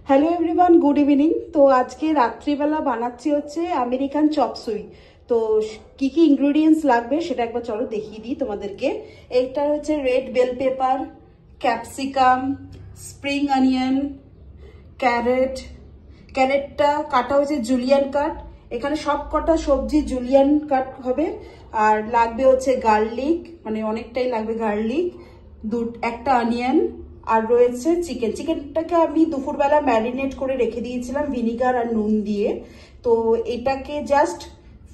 Hello everyone, good evening. তো আজকে রাত্রিবেলা বানাচ্ছি হচ্ছে আমেরিকান চপ সুই। তো কি কি ইনগ্রেডিয়েন্টস লাগবে সেটা একবার চলো দেখিয়ে দিই তোমাদেরকে। এইটা হচ্ছে red bell pepper, capsicum, spring onion, ক্যারেটটা কাটা হয়েছে জুলিয়ান কাট। এখানে সব কটা সবজি জুলিয়ান কাট হবে। আর লাগবে হচ্ছে গার্লিক, মানে অনেকটাই লাগবে গার্লিক, একটা অনিয়ন, আর রয়েছে চিকেনটাকে আমি দুপুরবেলা ম্যারিনেট করে রেখে দিয়েছিলাম ভিনিগার আর নুন দিয়ে। তো এটাকে জাস্ট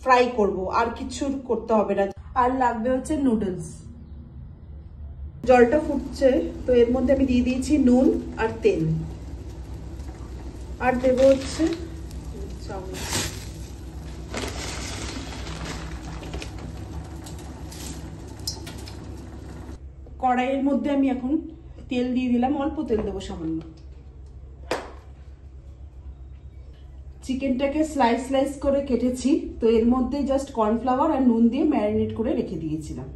ফ্রাই করব, আর কিছু করতে হবে না। আর লাগবে হচ্ছে নুডলস। জলটা ফুটছে, তো এর মধ্যে আমি দিয়ে দিয়েছি নুন আর তেল, আর দেবো হচ্ছে চাউল। কড়াইয়ের মধ্যে আমি এখন তেল দিয়ে দিলাম, অল্প তেল দেবো সামান্য। চিকেনটাকে স্লাইস করে কেটেছি, তো এর মধ্যে জাস্ট কর্নফ্লাওয়ার আর নুন দিয়ে ম্যারিনেট করে রেখে দিয়েছিলাম।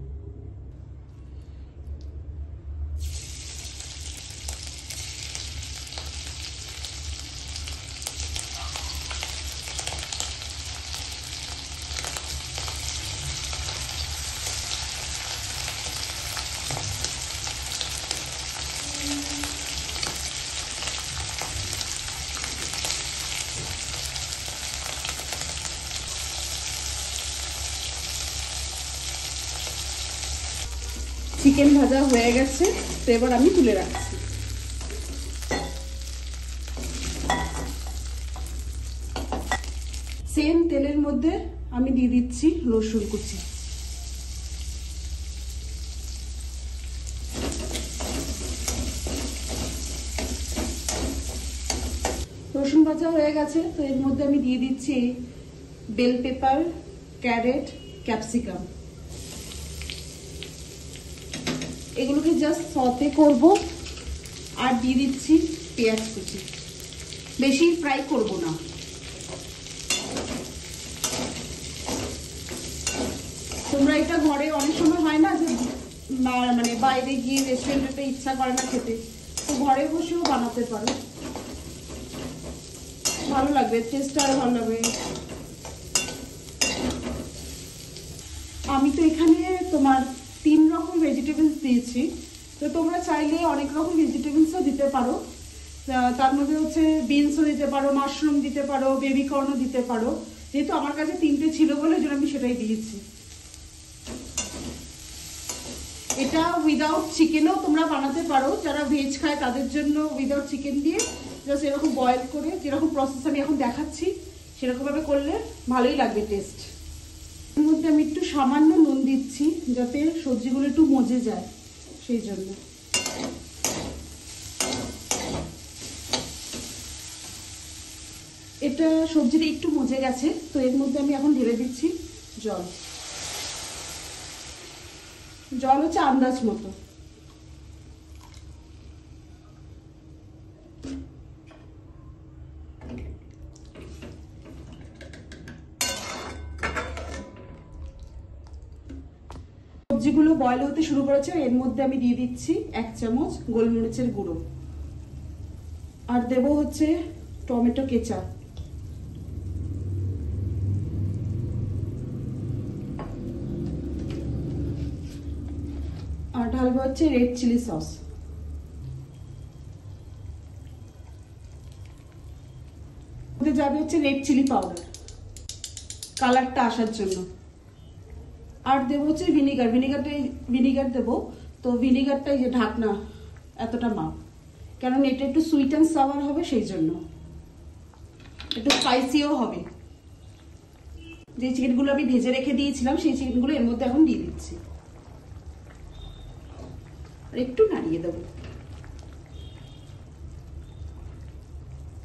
চিকেন ভাজা হয়ে গেছে, তো এবার আমি তুলে রাখছি। সেম তেলের মধ্যে আমি দিয়ে দিচ্ছি রসুন কুচি। রসুন ভাজা হয়ে গেছে, তো এর মধ্যে আমি দিয়ে দিচ্ছি বেল পেপার, ক্যারেট, ক্যাপসিকাম। এগুলোকে জাস্ট সতে করব, আর দিয়ে দিচ্ছি পেঁয়াজ কুচি। বেশি ফ্রাই করব না। তোমরা এটা ঘরে অনেক সময় হয় না যে মানে বাইরে গিয়ে রেস্টুরেন্টে ইচ্ছা করে না খেতে, তো ঘরে বসেও বানাতে পারো, ভালো লাগবে, টেস্টটা আরো ভালো লাগবে। আমি তো এখানে তোমার 3 রকম ভেজিটেবলস দিয়েছি, তো তোমরা চাইলে অনেক রকম ভেজিটেবলসও দিতে পারো। তার মধ্যে হচ্ছে বিনসও দিতে পারো, মাশরুম দিতে পারো, বেবি কর্নও দিতে পারো। যেহেতু আমার কাছে 3টে ছিল বলে জন্য আমি সেটাই দিয়েছি। এটা উইদাউট চিকেনও তোমরা বানাতে পারো, যারা ভেজ খায় তাদের জন্য উইদাউট চিকেন দিয়ে জাস্ট এরকম বয়েল করে, যেরকম প্রসেস আমি এখন দেখাচ্ছি সেরকমভাবে করলে ভালোই লাগবে টেস্ট। এর মধ্যে আমি একটু সামান্য নুন দিচ্ছি যাতে সবজিগুলো একটু মজে যায়, সেই জন্য। এটা সবজিটা একটু মজে গেছে, তো এর মধ্যে আমি এখন ঢেলে দিচ্ছি জল। জল হচ্ছে আন্দাজ মতো। সবজিগুলো বয়েল হতে শুরু করেছে, এর মধ্যে আমি দিয়ে দিচ্ছি 1 চামচ গোলমরিচের গুঁড়ো, আর দেব হচ্ছে টমেটো কেচাপ, আর ঢালবো হচ্ছে রেড চিলি সস। যাবে হচ্ছে রেড চিলি পাউডার কালারটা আসার জন্য, আর দেবো হচ্ছে ভিনিগার দেবো। তো ভিনিগারটাই যে ঢাকনা এতটা মাপ, কারণ এটা একটু সুইট অ্যান্ড সাওয়ার হবে, সেই জন্য একটু স্পাইসিও হবে। যে চিকেনগুলো আমি ভেজে রেখে দিয়েছিলাম সেই চিকেনগুলো এর মধ্যে এখন দিয়ে দিচ্ছি, আর একটু নাড়িয়ে দেবো।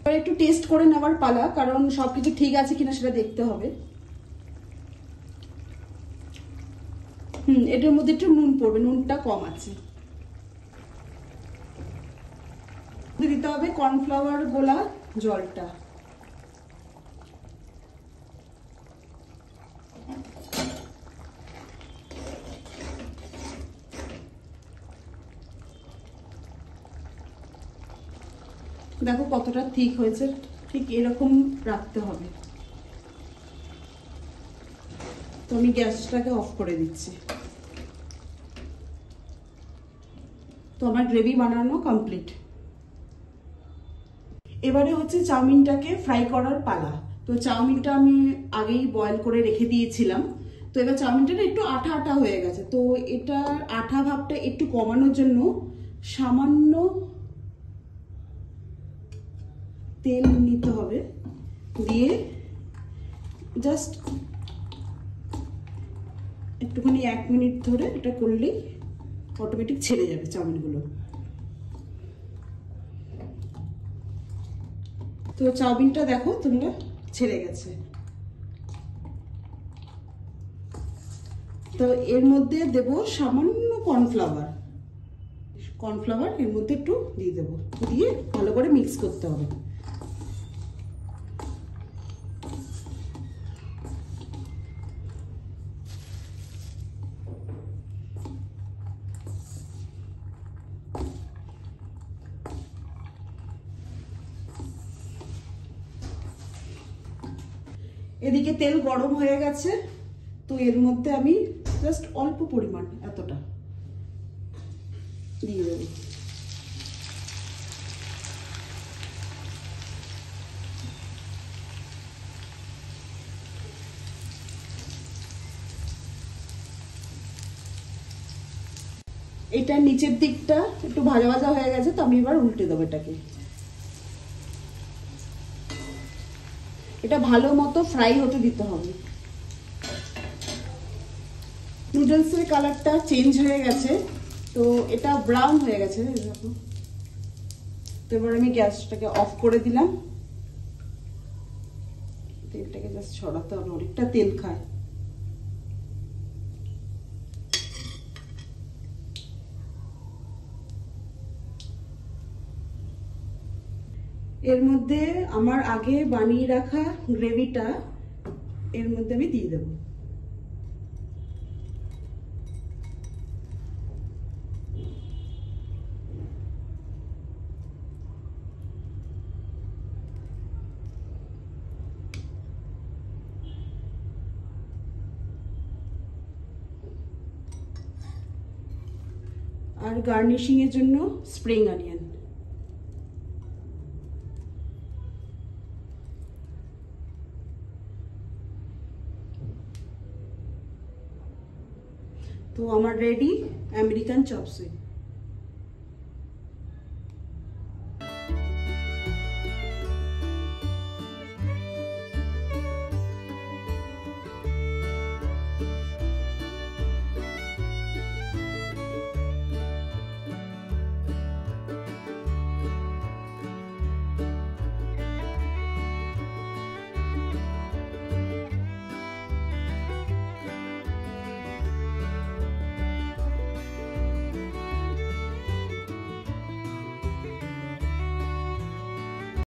এবার একটু টেস্ট করে নেওয়ার পালা, কারণ সবকিছু ঠিক আছে কিনা সেটা দেখতে হবে। এটার মধ্যে একটু নুন পড়বে, নুনটা কম আছে। দিতে হবে কর্নফ্লাওয়ার গোলা জলটা। দেখো কতটা থিক হয়েছে, ঠিক এরকম রাখতে হবে। তো আমি গ্যাসটাকে অফ করে দিচ্ছি। তো আমার গ্রেভি বানানো কমপ্লিট। এবারে হচ্ছে চাউমিনটাকে ফ্রাই করার পালা। তো চাউমিনটা আমি আগেই বয়েল করে রেখে দিয়েছিলাম। তো এবার চাউমিনটা একটু আঠা আঠা হয়ে গেছে, তো এটা আঠা ভাবটা একটু কমানোর জন্য সামান্য তেল নিতে হবে, দিয়ে জাস্ট একটুখানি 1 মিনিট ধরে এটা করলেই অটোমেটিক ছেড়ে যাবে চাউমিনগুলো। তো চাউমিনটা দেখো তোমরা ছেড়ে গেছে। তো এর মধ্যে দেব সামান্য কর্নফ্লাওয়ার এর মধ্যে একটু দিয়ে দেবো, দিয়ে ভালো করে মিক্স করতে হবে। এদিকে তেল গরম হয়ে গেছে, তো এর মধ্যে আমি জাস্ট অল্প পরিমাণ এতটা দিয়ে দেব। এটা নিচের দিকটা একটু ভাজা ভাজা হয়ে গেছে, তো আমি এবার উল্টে দেবো এটাকে। এটা ভালো মতো ফ্রাই হতে দিতে হবে। নুডলসের কালারটা চেঞ্জ হয়ে গেছে, তো এটা ব্রাউন হয়ে গেছে দেখো। তো এবার আমি গ্যাসটাকে অফ করে দিলাম। তেলটাকে জাস্ট ছড়াতে হবে, অনেকটা তেল খায়। এর মধ্যে আমার আগে বানিয়ে রাখা গ্রেভিটা এর মধ্যে আমি দিয়ে দেব। আর গার্নিশিং এর জন্য স্প্রিং অনিয়ন। তো আমার রেডি আমেরিকান চপসুই।